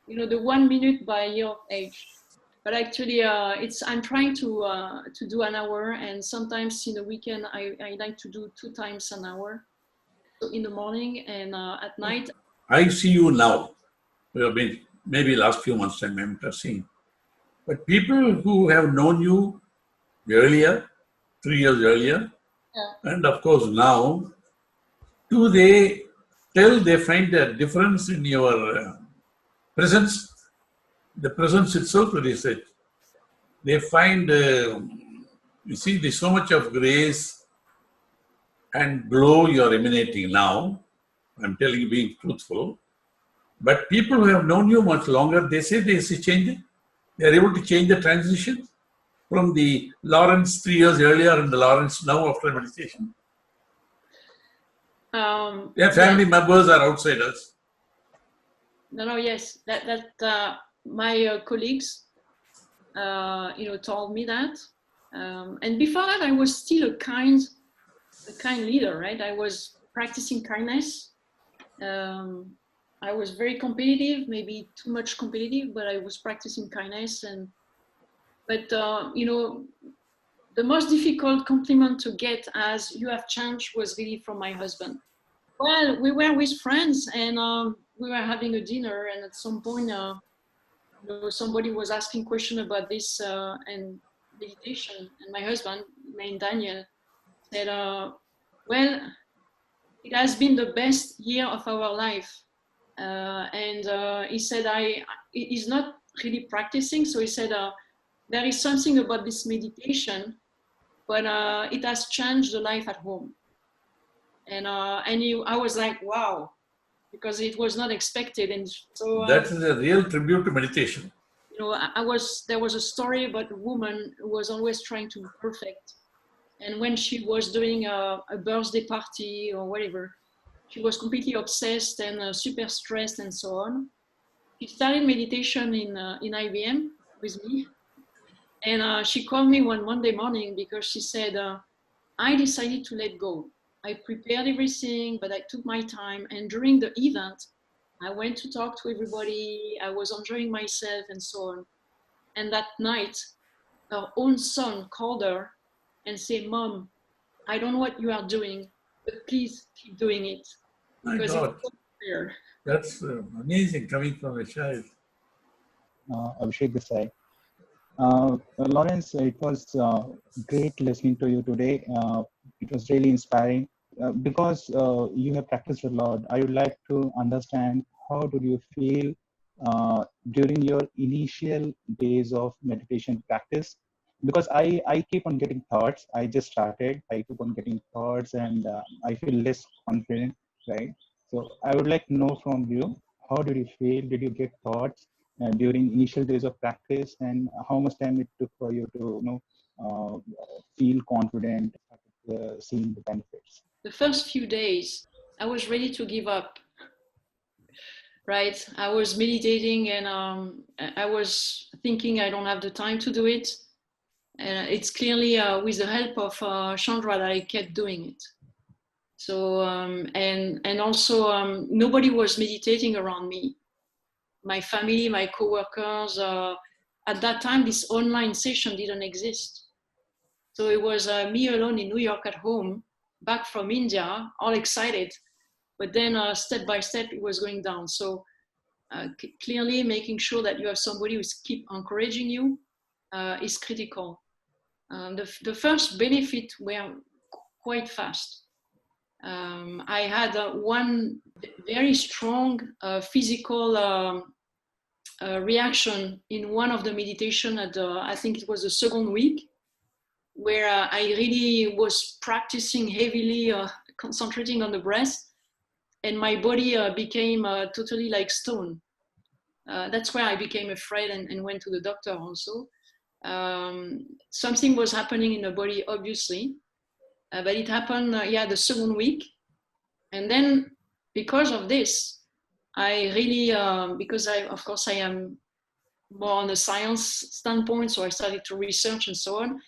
1 minute by year of age. But actually, I'm trying to do an hour, and sometimes in the weekend I like to do 2 times an hour, so in the morning and at night. I see you now. We have been maybe last few months I have seen, but people who have known you earlier, 3 years earlier, Yeah. and of course now, do they find a difference in your presence? The presence itself, what is it? They find, you see, there's so much of grace and glow you're emanating now. I'm telling you, being truthful. But people who have known you much longer, they say they see change. They are able to change the transition from the Lawrence 3 years earlier and the Lawrence now after meditation. Their family members are outsiders. No, yes, that my colleagues, told me that, and before that, I was still a kind leader, right? I was practicing kindness. I was very competitive, maybe too much competitive, but I was practicing kindness. But the most difficult compliment to get as you have changed was really from my husband. Well, we were with friends, and we were having a dinner, and at some point, somebody was asking question about this, and meditation, and my husband, named Daniel, said, well, it has been the best year of our life. And he said, he's not really practicing. So he said, there is something about this meditation, but it has changed the life at home. And I was like, wow, because it was not expected. And so That is a real tribute to meditation. you know, there was a story about a woman who was always trying to be perfect. And when she was doing a birthday party or whatever, she was completely obsessed and super stressed and so on. She started meditation in IBM with me. And she called me one Monday morning because she said, I decided to let go. I prepared everything, but I took my time. And during the event, I went to talk to everybody. I was enjoying myself and so on. And that night, her own son called her and said, Mom, I don't know what you are doing, but please keep doing it. My Because God, it's so clear. that's amazing coming from a child. Abhishek this side. Lawrence, it was great listening to you today. It was really inspiring. Because you have practiced a lot, I would like to understand how did you feel during your initial days of meditation practice? Because I keep on getting thoughts. I just started. I keep on getting thoughts, and I feel less confident, right? So I would like to know from you, how did you feel? Did you get thoughts during initial days of practice, and how much time it took for you to feel confident, seeing the benefits? The first few days, I was ready to give up, right? I was meditating and I was thinking I don't have the time to do it. And it's clearly with the help of Chandra that I kept doing it. So, and also nobody was meditating around me. My family, my coworkers, at that time, this online session didn't exist. So it was me alone in New York at home, back from India, all excited. But then step by step, it was going down. So clearly making sure that you have somebody who's keep encouraging you is critical. The first benefit were quite fast. I had one very strong physical reaction in one of the meditation at I think it was the second week, where I really was practicing heavily, concentrating on the breath, and my body became totally like stone. That's where I became afraid and went to the doctor also. Something was happening in the body, obviously, but it happened, the second week. And then because of this, I really, because of course I am more on the science standpoint, so I started to research and so on.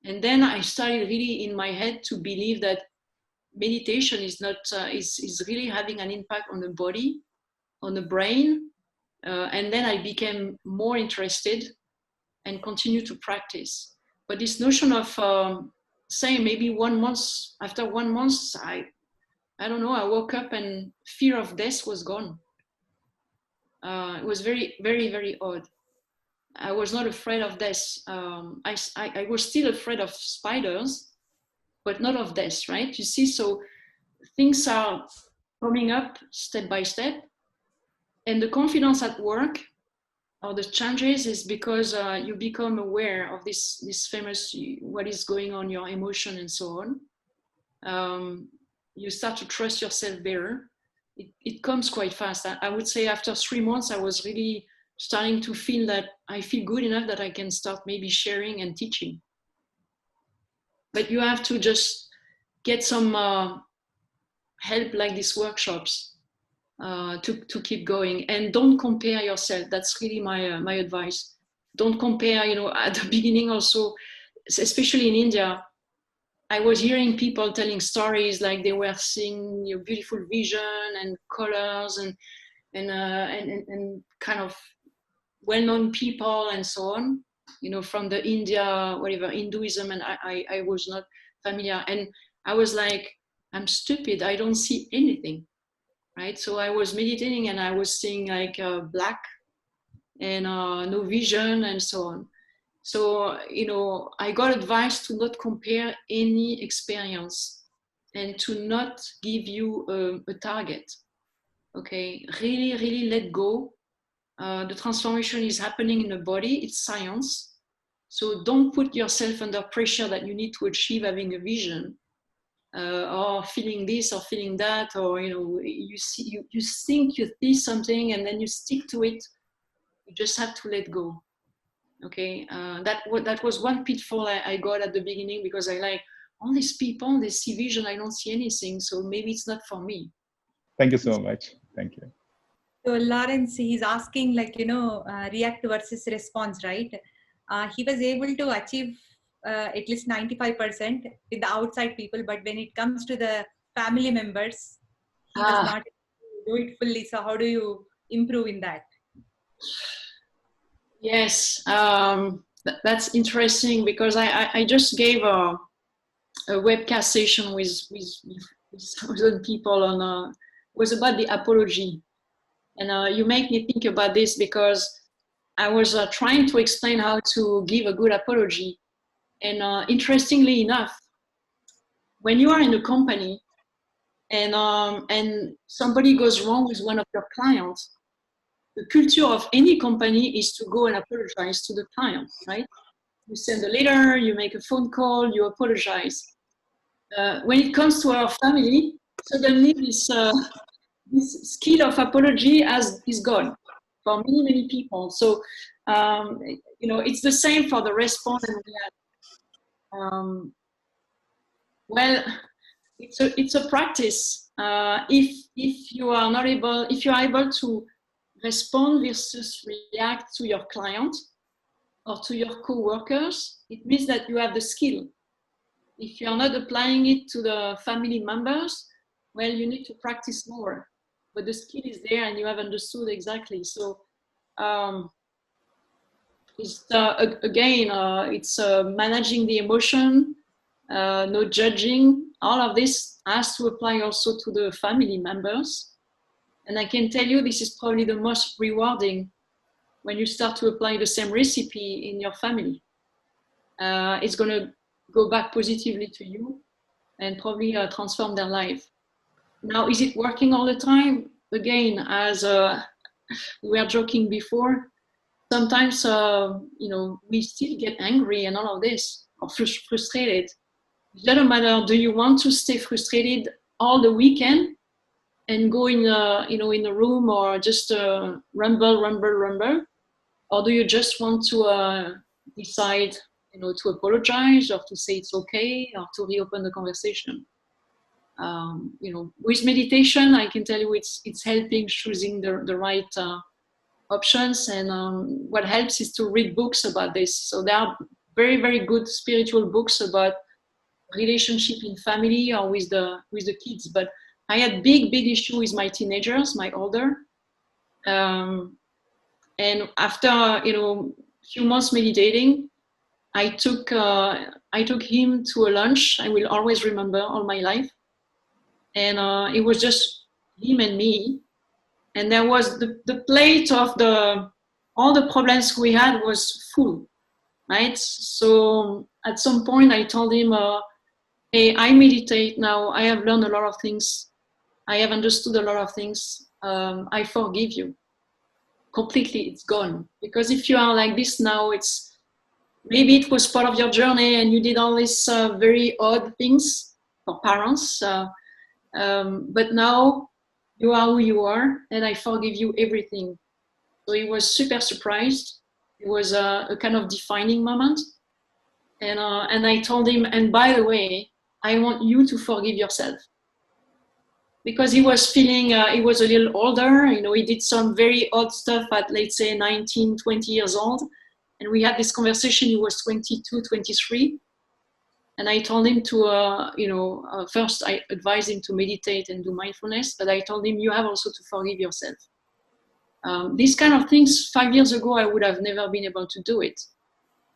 And then I started really in my head to believe that meditation is not, is really having an impact on the body, on the brain. And then I became more interested and continue to practice. But this notion of saying maybe 1 month, after 1 month, I don't know, I woke up and fear of death was gone. It was very, very, very odd. I was not afraid of death. I was still afraid of spiders, but not of death, right? You see, so things are coming up step by step. And the confidence at work or the changes is because you become aware of this famous, what is going on, your emotion and so on. You start to trust yourself better. It comes quite fast. I would say after 3 months, I was really starting to feel that I feel good enough that I can start maybe sharing and teaching. But you have to just get some help like these workshops to keep going, and don't compare yourself. That's really my advice. Don't compare, at the beginning also, especially in India, I was hearing people telling stories like they were seeing beautiful vision and colors and kind of well-known people and so on, from the India, whatever, Hinduism, and I was not familiar. And I was like, I'm stupid, I don't see anything, right? So I was meditating and I was seeing like black and no vision and so on. So, you know, I got advice to not compare any experience and to not give you a target. Okay, really, really let go. The transformation is happening in the body, it's science. So don't put yourself under pressure that you need to achieve having a vision, or feeling this or feeling that, or, you know, you think you see something and then you stick to it. You just have to let go. Okay, that was one pitfall I got at the beginning, because I like, all these people, they see vision, I don't see anything, so maybe it's not for me. Thank you so much. Thank you. So Lawrence, he's asking, like, react versus response, right? He was able to achieve at least 95% with the outside people, but when it comes to the family members, he was not able to do it fully. So how do you improve in that? Yes, that's interesting, because I just gave a webcast session with some people on was about the apology, and you make me think about this, because I was trying to explain how to give a good apology, and interestingly enough, when you are in a company and somebody goes wrong with one of your clients, the culture of any company is to go and apologize to the client, right? You send a letter, you make a phone call, you apologize. When it comes to our family, suddenly this skill of apology is gone for many, many people. So, it's the same for the response and react. Well, it's a practice. If you are not able, if you are able to respond versus react to your client or to your co-workers, it means that you have the skill. If you are not applying it to the family members, well, you need to practice more. But the skill is there and you have understood exactly. So it's managing the emotion, no judging. All of this has to apply also to the family members. And I can tell you, this is probably the most rewarding when you start to apply the same recipe in your family. It's going to go back positively to you and probably transform their life. Now, is it working all the time? Again, as we were joking before, sometimes, we still get angry and all of this, or frustrated. It doesn't matter, do you want to stay frustrated all the weekend and go in a room or just rumble? Or do you just want to decide, to apologize or to say it's okay or to reopen the conversation? With meditation, I can tell you it's helping choosing the right options. And what helps is to read books about this. So there are very, very good spiritual books about relationship in family or with the kids. But I had big issue with my teenagers, my older. And after few months meditating, I took him to a lunch I will always remember all my life. And it was just him and me. And there was the plate of all the problems we had was full, right? So at some point I told him, hey, I meditate now. I have learned a lot of things. I have understood a lot of things. I forgive you. Completely, it's gone. Because if you are like this now, maybe it was part of your journey and you did all these very odd things for parents. But now you are who you are, and I forgive you everything. So he was super surprised. It was a kind of defining moment. And I told him, and by the way, I want you to forgive yourself. Because he was feeling, he was a little older, he did some very odd stuff at, let's say, 19, 20 years old. And we had this conversation, he was 22, 23. And I told him to, first I advised him to meditate and do mindfulness, but I told him, you have also to forgive yourself. These kind of things, 5 years ago, I would have never been able to do it.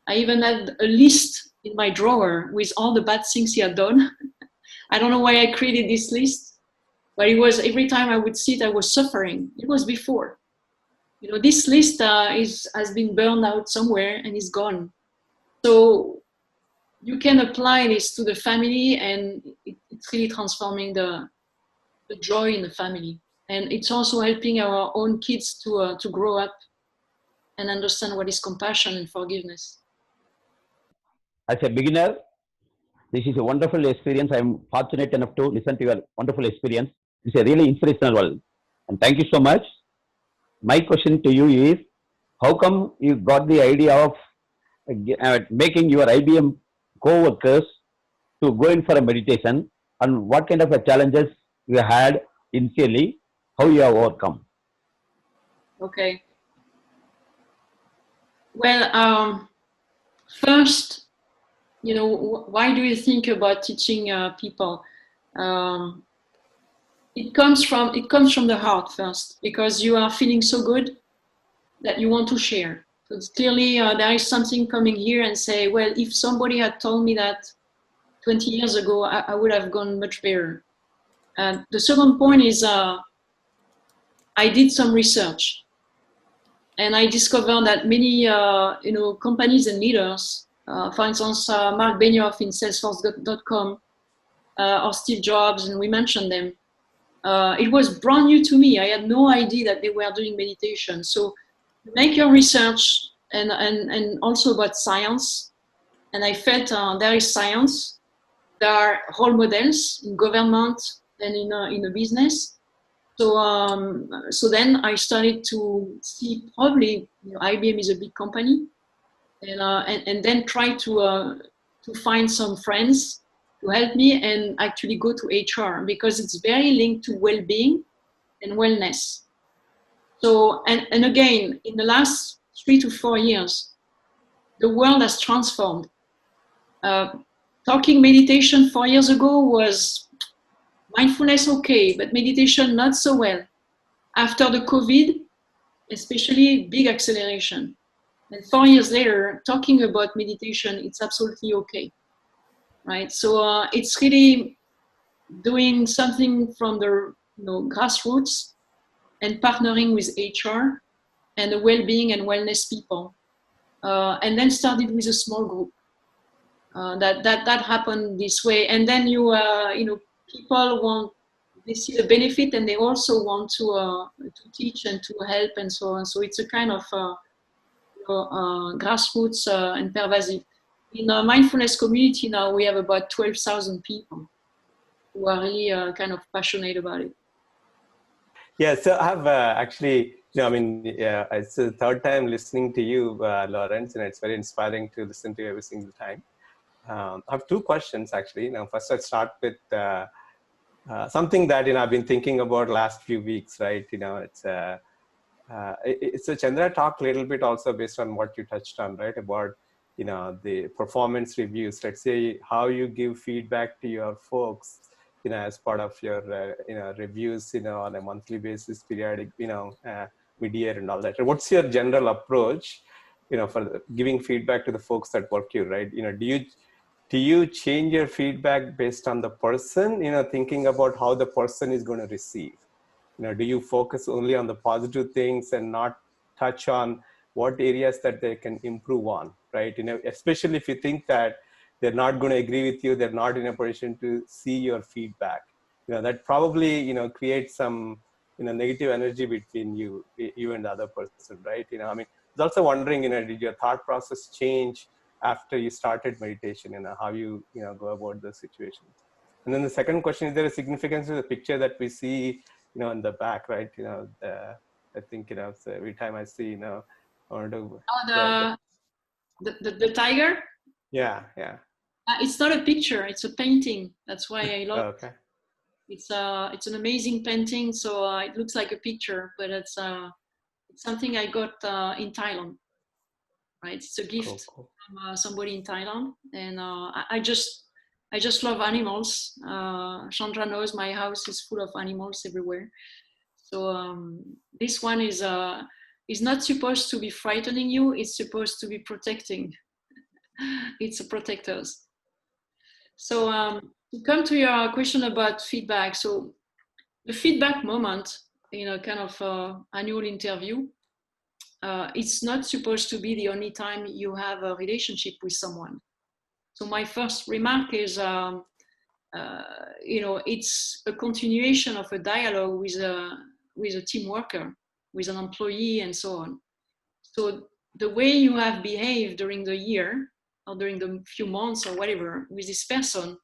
I even had a list in my drawer with all the bad things he had done. I don't know why I created this list, but it was every time I would see it, I was suffering. It was before. This list has been burned out somewhere and is gone. So you can apply this to the family, and it's really transforming the joy in the family. And it's also helping our own kids to grow up and understand what is compassion and forgiveness. As a beginner, this is a wonderful experience. I'm fortunate enough to listen to your wonderful experience. It's a really inspirational one. And thank you so much. My question to you is, how come you got the idea of making your IBM co-workers to go in for a meditation, and what kind of challenges you had initially, how you have overcome? Okay. Well, first, why do you think about teaching people? It comes from the heart first, because you are feeling so good that you want to share. So it's clearly there is something coming here and say, well, if somebody had told me that 20 years ago, I would have gone much better. The second point is I did some research, and I discovered that many companies and leaders, for instance, Mark Benioff in Salesforce.com, or Steve Jobs, and we mentioned them. It was brand new to me. I had no idea that they were doing meditation. So make your research, and also about science. And I felt there is science. There are role models in government and in a business. So then I started to see, probably IBM is a big company, and then try to find some friends to help me and actually go to HR, because it's very linked to well-being and wellness. So, and again, in the last 3 to 4 years, the world has transformed. Talking meditation 4 years ago was mindfulness, okay, but meditation not so well. After the COVID, especially, big acceleration. And 4 years later, talking about meditation, it's absolutely okay, right? So it's really doing something from the grassroots and partnering with HR and the well-being and wellness people, and then started with a small group. That happened this way, and then people they see the benefit, and they also want to teach and to help and so on. So it's a kind of grassroots and pervasive. In our mindfulness community now, we have about 12,000 people who are really kind of passionate about it. Yeah, so I have actually, it's the third time listening to you, Lawrence, and it's very inspiring to listen to you every single time. I have two questions actually. First I'll start with something that I've been thinking about last few weeks, right? So Chandra talked a little bit also based on what you touched on, right? About the performance reviews. Let's say how you give feedback to your folks, as part of your reviews, on a monthly basis, periodic, mid-year and all that. What's your general approach, for giving feedback to the folks that work you, right? Do you change your feedback based on the person, thinking about how the person is going to receive? Do you focus only on the positive things and not touch on what areas that they can improve on, right? Especially if you think that they're not going to agree with you, they're not in a position to see your feedback. That probably, creates some, negative energy between you and the other person, right? I was also wondering, did your thought process change after you started meditation, how you, go about the situation? And then the second question, is there a significance to the picture that we see, in the back, right? I think, so every time I see, I want to... The tiger? Yeah. It's not a picture, it's a painting. That's why I love okay. it. It's an amazing painting, so it looks like a picture, but it's something I got in Thailand, right? It's a gift Cool. from somebody in Thailand, and I just love animals. Chandra knows my house is full of animals everywhere. So this one is not supposed to be frightening you, it's supposed to be protecting. It's a protectors. So to come to your question about feedback, so the feedback moment in a kind of annual interview it's not supposed to be the only time you have a relationship with someone. So my first remark is, it's a continuation of a dialogue with a team worker, with an employee, and so on. So the way you have behaved during the year or during the few months or whatever with this person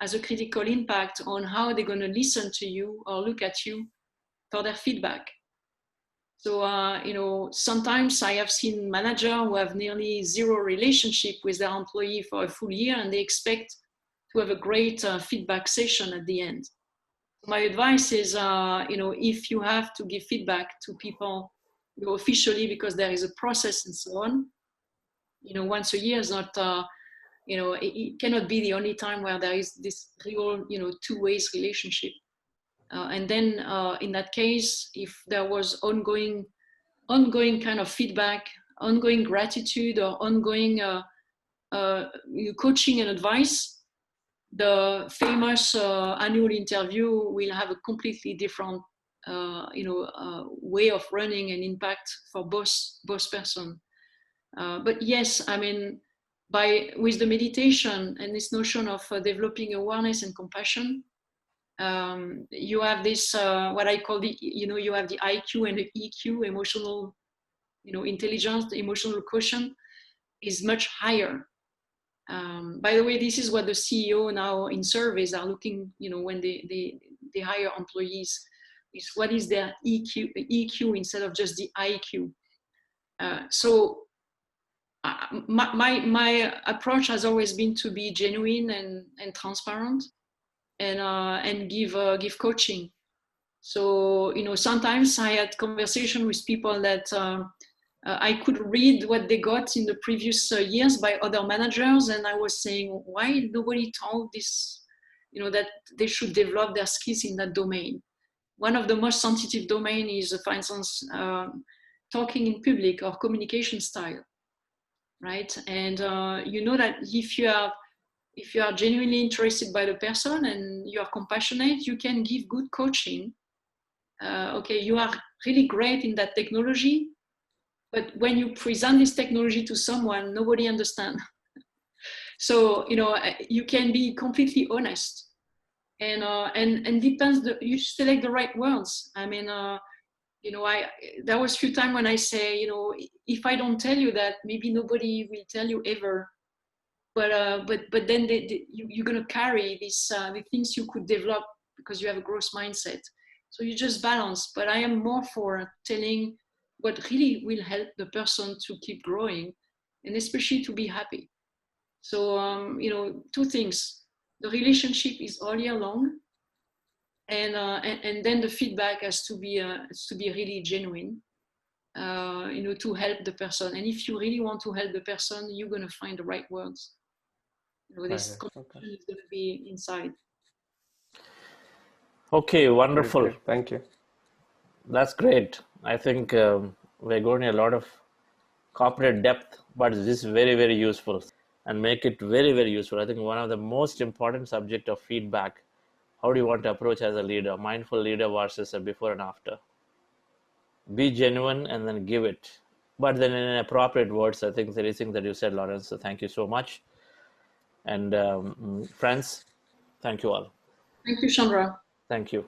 has a critical impact on how they're going to listen to you or look at you for their feedback. So, sometimes I have seen managers who have nearly zero relationship with their employee for a full year, and they expect to have a great feedback session at the end. My advice is, if you have to give feedback to people, officially, because there is a process and so on, once a year is not, it cannot be the only time where there is this real, two-way relationship. And then in that case, if there was ongoing kind of feedback, ongoing gratitude, or ongoing coaching and advice, the famous annual interview will have a completely different way of running and impact for both person. But yes, I mean, with the meditation and this notion of developing awareness and compassion, you have this what I call you have the IQ and the EQ, emotional intelligence. The emotional quotient is much higher. By the way, this is what the CEO now in surveys are looking, when they hire employees, is what is their EQ instead of just the IQ. So my approach has always been to be genuine and transparent, and give coaching. So sometimes I had conversation with people that I could read what they got in the previous years by other managers, and I was saying, why nobody told this, that they should develop their skills in that domain. One of the most sensitive domain is, for instance, talking in public or communication style, right? And that if you are genuinely interested by the person and you are compassionate, you can give good coaching. Okay, you are really great in that technology, but when you present this technology to someone, nobody understands. So you can be completely honest, and depends. You select the right words. I mean, there was a few times when I say, if I don't tell you that, maybe nobody will tell you ever. But then you're gonna carry this the things you could develop because you have a growth mindset. So you just balance. But I am more for telling what really will help the person to keep growing, and especially to be happy. So two things: the relationship is all year long, and then the feedback has to be really genuine, to help the person. And if you really want to help the person, you're gonna find the right words. This competition is going to be inside. Okay, wonderful. Great. Thank you. That's great. I think we're going to a lot of corporate depth, but this is very, very useful, and make it very, very useful. I think one of the most important subject of feedback, how do you want to approach as a leader, mindful leader versus a before and after. Be genuine and then give it, but then in appropriate words. I think everything that you said, Lawrence, so thank you so much. And friends, thank you all. Thank you, Chandra. Thank you.